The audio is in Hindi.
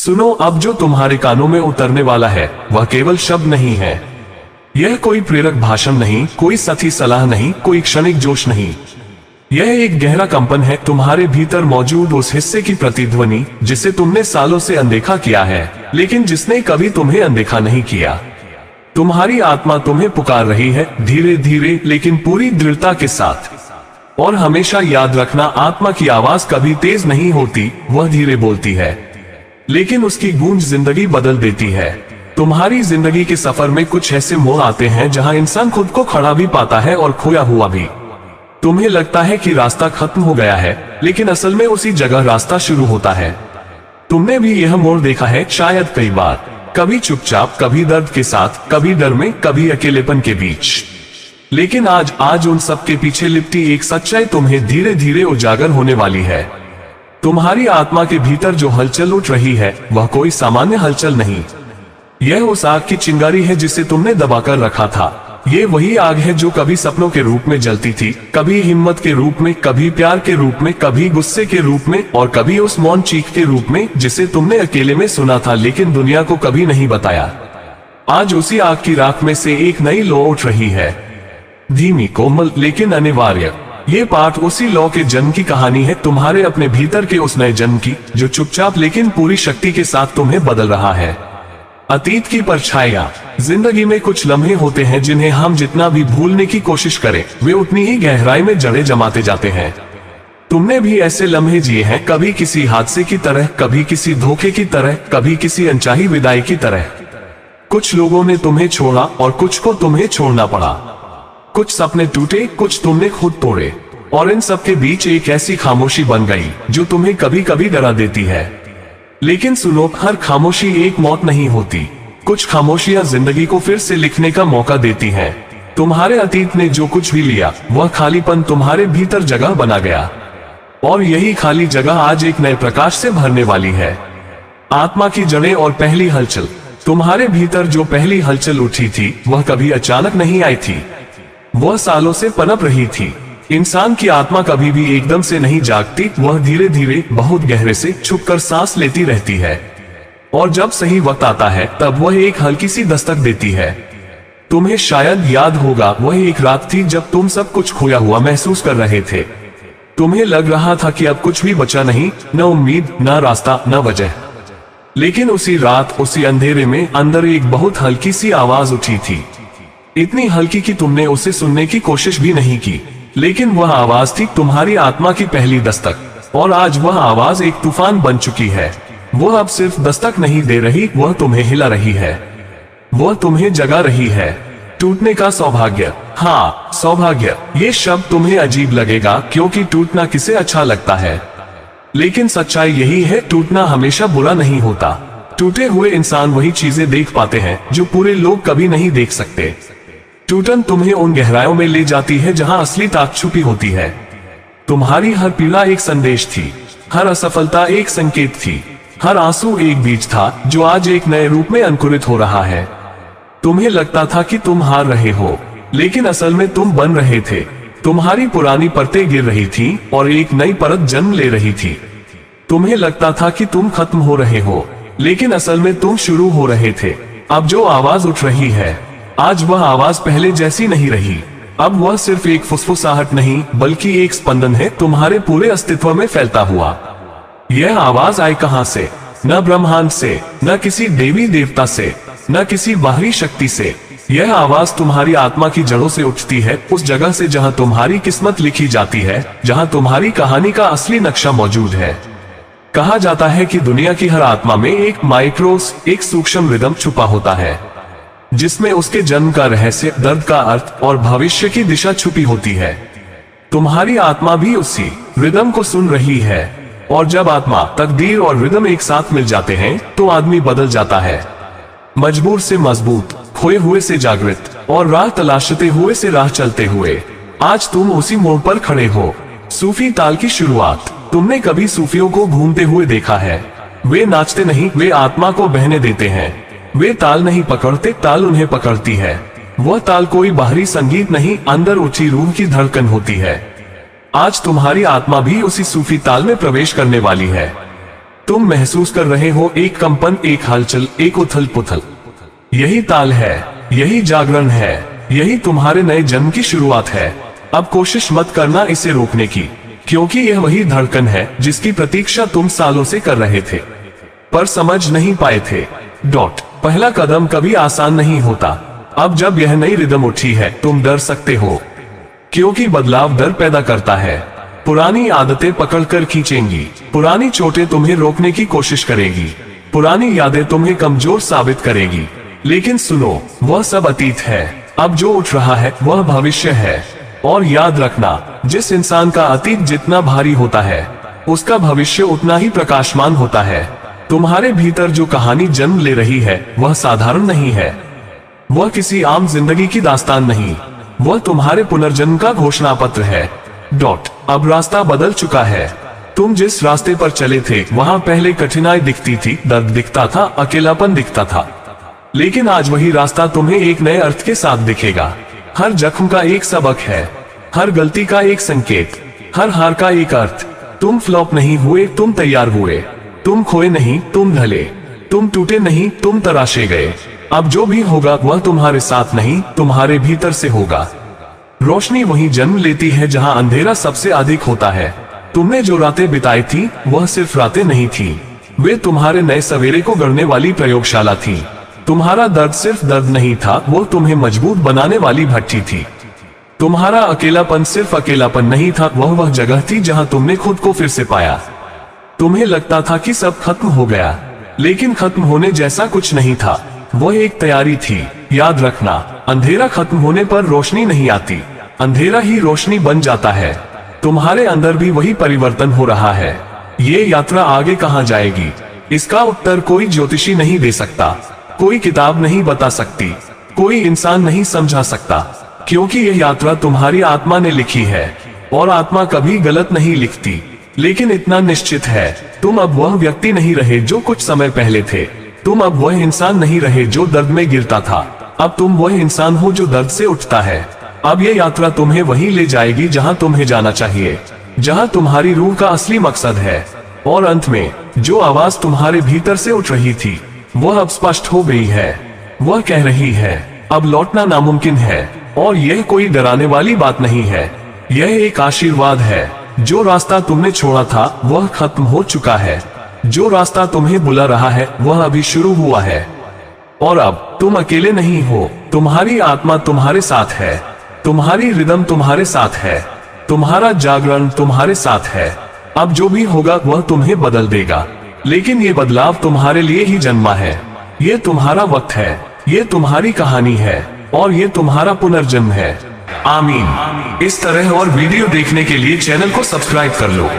सुनो, अब जो तुम्हारे कानों में उतरने वाला है वह केवल शब्द नहीं है। यह कोई प्रेरक भाषण नहीं, कोई सच्ची सलाह नहीं, कोई क्षणिक जोश नहीं। यह एक गहरा कंपन है, तुम्हारे भीतर मौजूद उस हिस्से की प्रतिध्वनि जिसे तुमने सालों से अनदेखा किया है, लेकिन जिसने कभी तुम्हें अनदेखा नहीं किया। तुम्हारी आत्मा तुम्हें पुकार रही है, धीरे धीरे लेकिन पूरी दृढ़ता के साथ। और हमेशा याद रखना, आत्मा की आवाज कभी तेज नहीं होती, वह धीरे बोलती है, लेकिन उसकी गूंज जिंदगी बदल देती है। तुम्हारी जिंदगी के सफर में कुछ ऐसे मोड़ आते हैं जहां इंसान खुद को खड़ा भी पाता है और खोया हुआ भी। तुम्हें लगता है कि रास्ता खत्म हो गया है, लेकिन असल में उसी जगह रास्ता शुरू होता है। तुमने भी यह मोड़ देखा है शायद कई बार, कभी चुपचाप, कभी दर्द के साथ, कभी डर में, कभी अकेलेपन के बीच। लेकिन आज उन सब के पीछे लिपटी एक सच्चाई तुम्हें धीरे धीरे उजागर होने वाली है। तुम्हारी आत्मा के भीतर जो हलचल उठ रही है वह कोई सामान्य हलचल नहीं। यह उस आग की चिंगारी है जिसे तुमने दबाकर रखा था। ये वही आग है जो कभी सपनों के रूप में जलती थी, कभी हिम्मत के रूप में, कभी प्यार के रूप में, कभी गुस्से के रूप में, और कभी उस मौन चीख के रूप में जिसे तुमने अकेले में सुना था लेकिन दुनिया को कभी नहीं बताया। आज उसी आग की राख में से एक नई लौ उठ रही है, धीमी, कोमल, लेकिन अनिवार्य। ये पाठ उसी लौ के जन्म की कहानी है, तुम्हारे अपने भीतर के उस नए जन्म की, जो चुपचाप लेकिन पूरी शक्ति के साथ तुम्हें बदल रहा है। अतीत की परछाइयां। जिंदगी में कुछ लम्हे होते हैं जिन्हें हम जितना भी भूलने की कोशिश करें, वे उतनी ही गहराई में जड़ें जमाते जाते हैं। तुमने भी ऐसे लम्हे जिए हैं, कभी किसी हादसे की तरह, कभी किसी धोखे की तरह, कभी किसी अनचाही विदाई की तरह। कुछ लोगों ने तुम्हें छोड़ा और कुछ को तुम्हें छोड़ना पड़ा। कुछ सपने टूटे, कुछ तुमने खुद तोड़े, और इन सब के बीच एक ऐसी खामोशी बन गई जो तुम्हें कभी कभी डरा देती है। लेकिन सुनो, हर खामोशी एक मौत नहीं होती। कुछ खामोशियां जिंदगी को फिर से लिखने का मौका देती हैं। तुम्हारे अतीत ने जो कुछ भी लिया, वह खालीपन तुम्हारे भीतर जगह बना गया, और यही खाली जगह आज एक नए प्रकाश से भरने वाली है। आत्मा की जड़ें और पहली हलचल। तुम्हारे भीतर जो पहली हलचल उठी थी वह कभी अचानक नहीं आई थी, वह सालों से पनप रही थी। इंसान की आत्मा कभी भी एकदम से नहीं जागती, वह धीरे धीरे, बहुत गहरे से छुपकर सांस लेती रहती है, और जब सही वक्त आता है तब वह एक हल्की सी दस्तक देती है। तुम्हें शायद याद होगा, वह एक रात थी जब तुम सब कुछ खोया हुआ महसूस कर रहे थे। तुम्हें लग रहा था कि अब कुछ भी बचा नहीं, न उम्मीद, न रास्ता, न वजह। लेकिन उसी रात, उसी अंधेरे में अंदर एक बहुत हल्की सी आवाज उठी थी, इतनी हल्की कि तुमने उसे सुनने की कोशिश भी नहीं की, लेकिन वह आवाज थी तुम्हारी आत्मा की पहली दस्तक। और आज वह आवाज एक तूफान बन चुकी है। वह अब सिर्फ दस्तक नहीं दे रही, वह तुम्हें हिला रही है, वह तुम्हें जगा रही है। टूटने का सौभाग्य। हाँ, सौभाग्य। ये शब्द तुम्हें अजीब लगेगा क्योंकि टूटना किसे अच्छा लगता है, लेकिन सच्चाई यही है, टूटना हमेशा बुरा नहीं होता। टूटे हुए इंसान वही चीजें देख पाते हैं जो पूरे लोग कभी नहीं देख सकते। टूटन तुम्हें उन गहराइयों में ले जाती है जहां असली ताकत छुपी होती है। तुम्हारी हर पीड़ा एक संदेश थी, हर असफलता एक संकेत थी, हर आंसू एक बीज था जो आज एक नए रूप में अंकुरित हो रहा है। तुम्हें लगता था कि तुम हार रहे हो, लेकिन असल में तुम बन रहे थे। तुम्हारी पुरानी परतें गिर रही थीं और एक नई परत जन्म ले रही थी। तुम्हें लगता था कि तुम खत्म हो रहे हो, लेकिन असल में तुम शुरू हो रहे थे। अब जो आवाज उठ रही है, आज वह आवाज पहले जैसी नहीं रही। अब वह सिर्फ एक फुसफुसाहट नहीं, बल्कि एक स्पंदन है, तुम्हारे पूरे अस्तित्व में फैलता हुआ। यह आवाज आई कहां से? न ब्रह्मांड से, न किसी देवी देवता से, न किसी बाहरी शक्ति से। यह आवाज तुम्हारी आत्मा की जड़ों से उठती है, उस जगह से जहां तुम्हारी किस्मत लिखी जाती है, जहां तुम्हारी कहानी का असली नक्शा मौजूद है। कहा जाता है कि दुनिया की हर आत्मा में एक सूक्ष्म रिदम छुपा होता है, जिसमें उसके जन्म का रहस्य, दर्द का अर्थ और भविष्य की दिशा छुपी होती है। तुम्हारी आत्मा भी उसी रिदम को सुन रही है, और जब आत्मा, तकदीर और रिदम एक साथ मिल जाते हैं तो आदमी बदल जाता है। मजबूर से मजबूत, खोए हुए से जागृत, और राह तलाशते हुए से राह चलते हुए आज तुम उसी मोड़ पर खड़े हो। सूफी ताल की शुरुआत। तुमने कभी सूफियों को घूमते हुए देखा है? वे नाचते नहीं, वे आत्मा को बहने देते हैं। वे ताल नहीं पकड़ते, ताल उन्हें पकड़ती है। वह ताल कोई बाहरी संगीत नहीं, अंदर उठी रूह की धड़कन होती है। आज तुम्हारी आत्मा भी उसी सूफी ताल में प्रवेश करने वाली है। तुम महसूस कर रहे हो एक कंपन, एक हलचल, एक उथल पुथल। यही ताल है, यही जागरण है, यही तुम्हारे नए जन्म की शुरुआत है। अब कोशिश मत करना इसे रोकने की, क्योंकि यह वही धड़कन है जिसकी प्रतीक्षा तुम सालों से कर रहे थे, पर समझ नहीं पाए थे। पहला कदम कभी आसान नहीं होता। अब जब यह नई रिदम उठी है, तुम डर सकते हो, क्योंकि बदलाव डर पैदा करता है। पुरानी आदतें पकड़कर खींचेंगी, पुरानी चोटें तुम्हें रोकने की कोशिश करेगी, पुरानी यादें तुम्हें कमजोर साबित करेगी। लेकिन सुनो, वह सब अतीत है। अब जो उठ रहा है वह भविष्य है। और याद रखना, जिस इंसान का अतीत जितना भारी होता है, उसका भविष्य उतना ही प्रकाशमान होता है। तुम्हारे भीतर जो कहानी जन्म ले रही है वह साधारण नहीं है। वह किसी आम जिंदगी की दास्तान नहीं, वह तुम्हारे पुनर्जन्म का घोषणा पत्र है। अब रास्ता बदल चुका है। तुम जिस रास्ते पर चले थे वहां पहले कठिनाई दिखती थी, दर्द दिखता था, अकेलापन दिखता था। लेकिन आज वही रास्ता तुम्हें एक नए अर्थ के साथ दिखेगा। हर जख्म का एक सबक है, हर गलती का एक संकेत, हर हार का एक अर्थ। तुम फ्लॉप नहीं हुए, तुम तैयार हुए। तुम खोए नहीं, तुम ढले। तुम टूटे नहीं, तुम तराशे गए। अब जो भी होगा वह तुम्हारे साथ नहीं, तुम्हारे भीतर से होगा। रोशनी वहीं जन्म लेती है जहां अंधेरा सबसे अधिक होता है। तुमने जो रातें बिताई थी वह सिर्फ रातें नहीं थी, वे तुम्हारे नए सवेरे को गढ़ने वाली प्रयोगशाला थी। तुम्हारा दर्द सिर्फ दर्द नहीं था, वो तुम्हें मजबूत बनाने वाली भट्टी थी। तुम्हारा अकेलापन सिर्फ अकेलापन नहीं था, वह जगह थी जहां तुमने खुद को फिर से पाया। तुम्हें लगता था कि सब खत्म हो गया, लेकिन खत्म होने जैसा कुछ नहीं था, वह एक तैयारी थी। याद रखना, अंधेरा खत्म होने पर रोशनी नहीं आती, अंधेरा ही रोशनी बन जाता है। तुम्हारे अंदर भी वही परिवर्तन हो रहा है। ये यात्रा आगे कहां जाएगी, इसका उत्तर कोई ज्योतिषी नहीं दे सकता, कोई किताब नहीं बता सकती, कोई इंसान नहीं समझा सकता, क्योंकि यह यात्रा तुम्हारी आत्मा ने लिखी है। और आत्मा कभी गलत नहीं लिखती। लेकिन इतना निश्चित है, तुम अब वह व्यक्ति नहीं रहे जो कुछ समय पहले थे। तुम अब वह इंसान नहीं रहे जो दर्द में गिरता था। अब तुम वह इंसान हो जो दर्द से उठता है। अब यह यात्रा तुम्हें वहीं ले जाएगी जहां तुम्हें जाना चाहिए, जहां तुम्हारी रूह का असली मकसद है। और अंत में जो आवाज तुम्हारे भीतर से उठ रही थी वह अब स्पष्ट हो गई है। वह कह रही है, अब लौटना नामुमकिन है। और यह कोई डराने वाली बात नहीं है, यह एक आशीर्वाद है। जो रास्ता तुमने छोड़ा था वह खत्म हो चुका है, जो रास्ता तुम्हें बुला रहा है वह अभी शुरू हुआ है। और अब तुम अकेले नहीं हो, तुम्हारी आत्मा तुम्हारे साथ है, तुम्हारी रिदम तुम्हारे साथ है, तुम्हारा जागरण तुम्हारे साथ है। अब जो भी होगा वह तुम्हें बदल देगा, लेकिन ये बदलाव तुम्हारे लिए ही जन्मा है। ये तुम्हारा वक्त है, ये तुम्हारी कहानी है, और ये तुम्हारा पुनर्जन्म है। आमीन। इस तरह और वीडियो देखने के लिए चैनल को सब्सक्राइब कर लो।